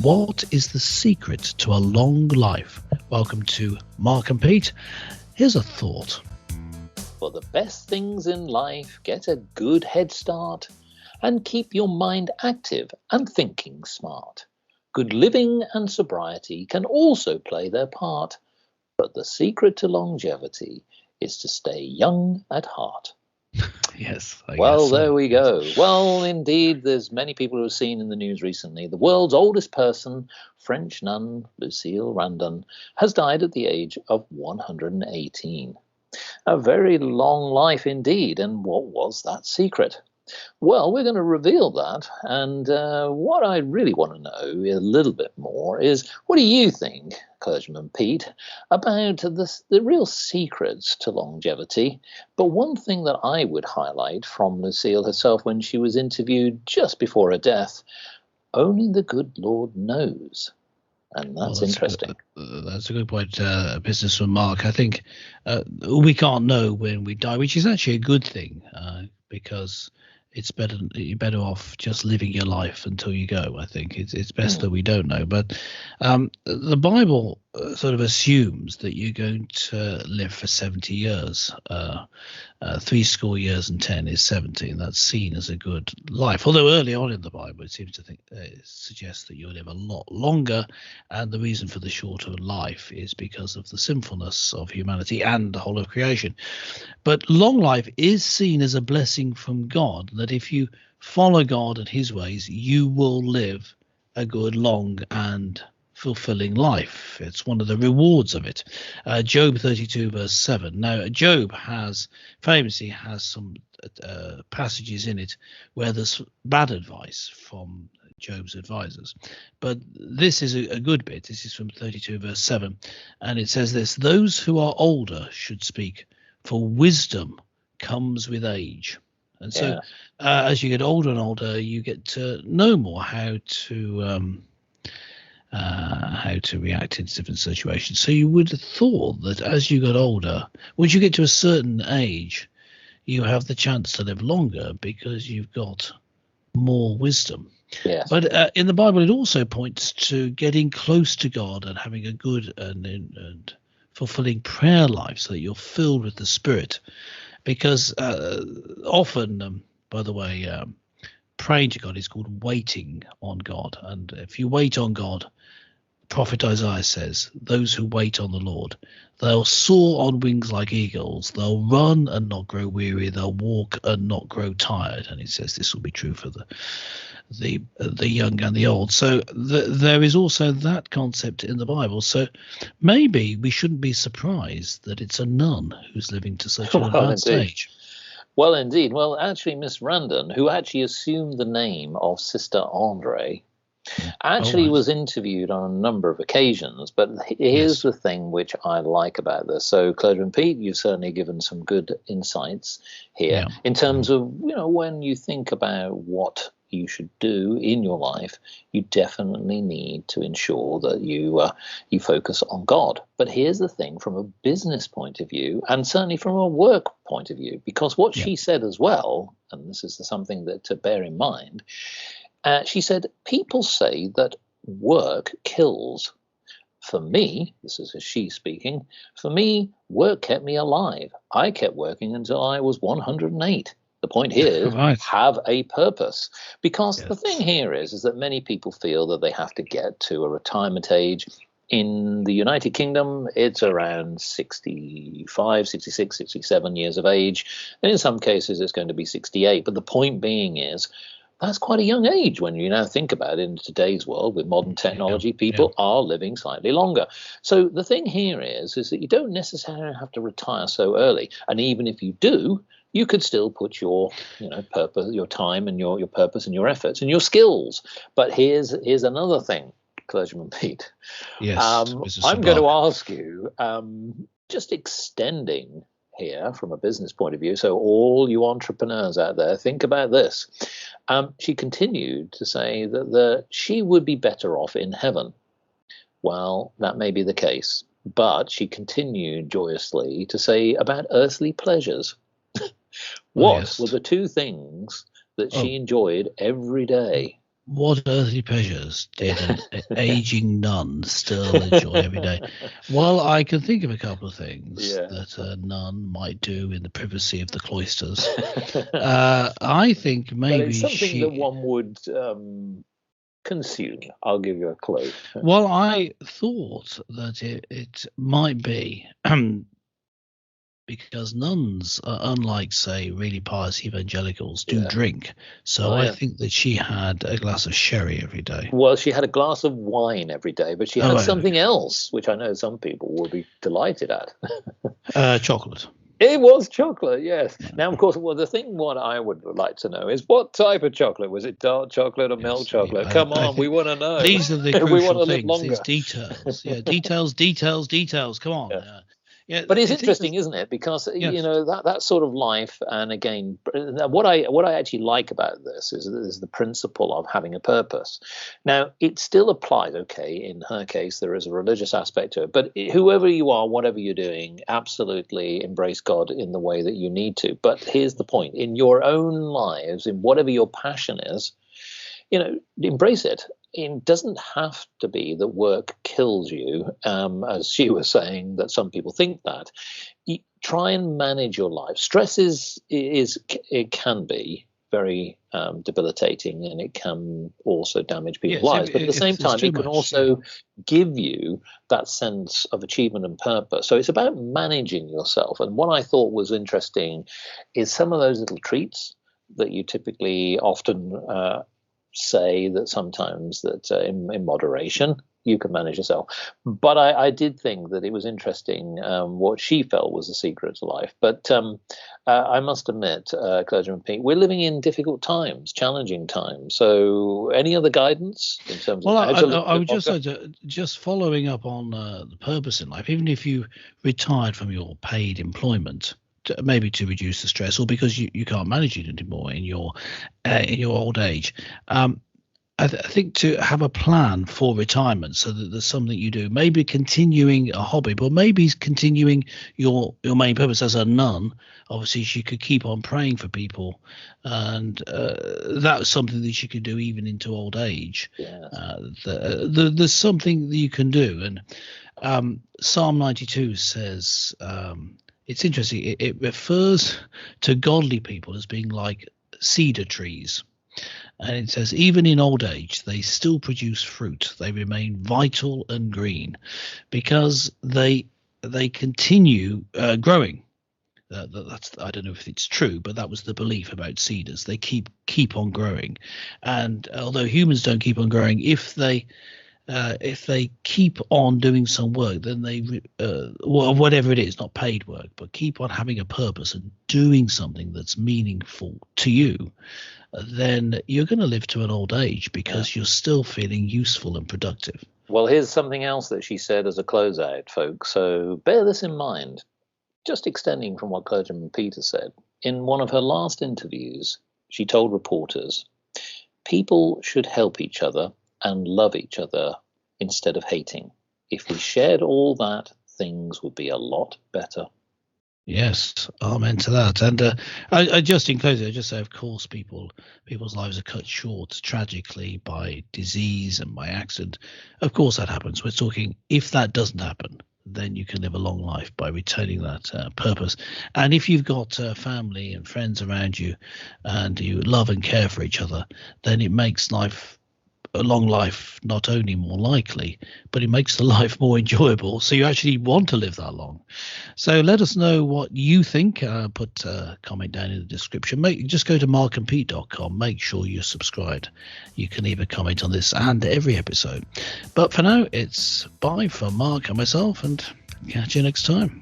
What is the secret to a long life? Welcome to Mark and Pete. Here's a thought. For the best things in life, get a good head start and keep your mind active and thinking smart. Good living and sobriety can also play their part, but the secret to longevity is to stay young at heart. Yes, I Well, guess so. there we go. Well, indeed, there's many people who have seen in the news recently the world's oldest person, French nun Lucile Randon, has died at the age of 118. A very long life indeed. And what was that secret? Well, we're going to reveal that. And what I really want to know a little bit more is, what do you think, Clergyman Pete, about the real secrets to longevity? But one thing that I would highlight from Lucile herself when she was interviewed just before her death, only the good Lord knows. And that's interesting. That's a good point, businessman Mark. I think we can't know when we die, which is actually a good thing, because you're better off just living your life until you go. I think it's best that we don't know. But the Bible sort of assumes that you're going to live for 70 years. 70 years and 10 is 70, and that's seen as a good life. Although early on in the Bible, it seems to suggest that you'll live a lot longer, and the reason for the shorter life is because of the sinfulness of humanity and the whole of creation. But long life is seen as a blessing from God, that if you follow God and his ways, you will live a good, long, and fulfilling life. It's one of the rewards of it. Job 32 verse 7. Now, Job famously has some passages in it where there's bad advice from Job's advisors, but this is a good bit. This is from 32 verse 7, and it says this: those who are older should speak, for wisdom comes with age. And so as you get older and older, you get to know more how to react in different situations. So you would have thought that as you got older, once you get to a certain age, you have the chance to live longer because you've got more wisdom. Yes. But in the Bible, it also points to getting close to God and having a good and fulfilling prayer life, so that you're filled with the Spirit. Because often, by the way, praying to God is called waiting on God. And if you wait on God, Prophet Isaiah says, those who wait on the Lord, they'll soar on wings like eagles. They'll run and not grow weary. They'll walk and not grow tired. And he says this will be true for the young and the old. So there is also that concept in the Bible. So maybe we shouldn't be surprised that it's a nun who's living to such an advanced age. Well, indeed. Well, actually, Miss Randon, who actually assumed the name of Sister André, actually was interviewed on a number of occasions. But here's the thing which I like about this. So, Clergyman Pete, you've certainly given some good insights here in terms of, when you think about what you should do in your life, you definitely need to ensure that you focus on God. But here's the thing, from a business point of view, and certainly from a work point of view, because what she said as well, and this is something that to bear in mind, she said, people say that work kills. For me, this is she speaking, for me, work kept me alive. I kept working until I was 108. The point here is have a purpose, because the thing here is that many people feel that they have to get to a retirement age. In the United Kingdom, it's around 65, 66, 67 years of age. And in some cases, it's going to be 68. But the point being is, that's quite a young age when you now think about it. In today's world with modern technology, people are living slightly longer. So the thing here is that you don't necessarily have to retire so early. And even if you do, you could still put your purpose, your time and your purpose and your efforts and your skills. But here's another thing, Clergyman Pete. Yes, I'm going to ask you, just extending here from a business point of view. So all you entrepreneurs out there, think about this. She continued to say that she would be better off in heaven. Well, that may be the case, but she continued joyously to say about earthly pleasures. What were the two things that she enjoyed every day? what earthly pleasures did an aging nun still enjoy every day? Well, I can think of a couple of things that a nun might do in the privacy of the cloisters. I think maybe but it's something that one would consume. I'll give you a clue. Well, I thought that it might be because nuns, unlike, say, really pious evangelicals, do drink. So I think that she had a glass of sherry every day. Well, she had a glass of wine every day, but she had something else, which I know some people will be delighted at. Chocolate. It was chocolate, yes. Now, of course, what I would like to know is what type of chocolate. Was it dark chocolate or milk chocolate? Come on, we want to know. These are the crucial things. It's details. Yeah, details. Come on. Yeah, but it's interesting, isn't it? Because that sort of life, and again, what I actually like about this is the principle of having a purpose. Now, it still applies. Okay, in her case, there is a religious aspect to it, but whoever you are, whatever you're doing, absolutely embrace God in the way that you need to. But here's the point: in your own lives, in whatever your passion is, embrace it. It doesn't have to be that work kills you, as she was saying, that some people think that. You try and manage your life. Stress it can be very debilitating, and it can also damage people's lives. But at the same time, it can also give you that sense of achievement and purpose. So it's about managing yourself. And what I thought was interesting is some of those little treats that you typically often say that sometimes that in moderation you can manage yourself. But I did think that it was interesting what she felt was the secret to life. But I must admit, Clergyman Pete, we're living in difficult times, challenging times. So any other guidance in terms of I would just like to, just following up on the purpose in life, even if you retired from your paid employment, maybe to reduce the stress, or because you can't manage it anymore in your old age. I think to have a plan for retirement, so that there's something you do, maybe continuing a hobby, but maybe continuing your main purpose as a nun. Obviously, she could keep on praying for people, and that's something that she could do even into old age. There's something that you can do, and Psalm 92 says. It's interesting. It refers to godly people as being like cedar trees. And it says, even in old age, they still produce fruit. They remain vital and green because they continue growing. That's, I don't know if it's true, but that was the belief about cedars. They keep on growing. And although humans don't keep on growing, if they keep on doing some work, then whatever it is, not paid work, but keep on having a purpose and doing something that's meaningful to you, then you're going to live to an old age because you're still feeling useful and productive. Well, here's something else that she said as a closeout, folks. So bear this in mind. Just extending from what Clergyman Peter said, in one of her last interviews, she told reporters, people should help each other and love each other instead of hating. If we shared all that, things would be a lot better. Yes, amen to that. And I just in closing, I just say, of course, people's lives are cut short tragically by disease and by accident. Of course, that happens. We're talking, if that doesn't happen, then you can live a long life by returning that purpose. And if you've got family and friends around you, and you love and care for each other, then it makes a long life not only more likely, but it makes the life more enjoyable, so you actually want to live that long. So let us know what you think. Put a comment down in the description. Just go to markandpete.com. Make sure you're subscribed. You can leave a comment on this and every episode. But for now, it's bye from Mark and myself, and catch you next time.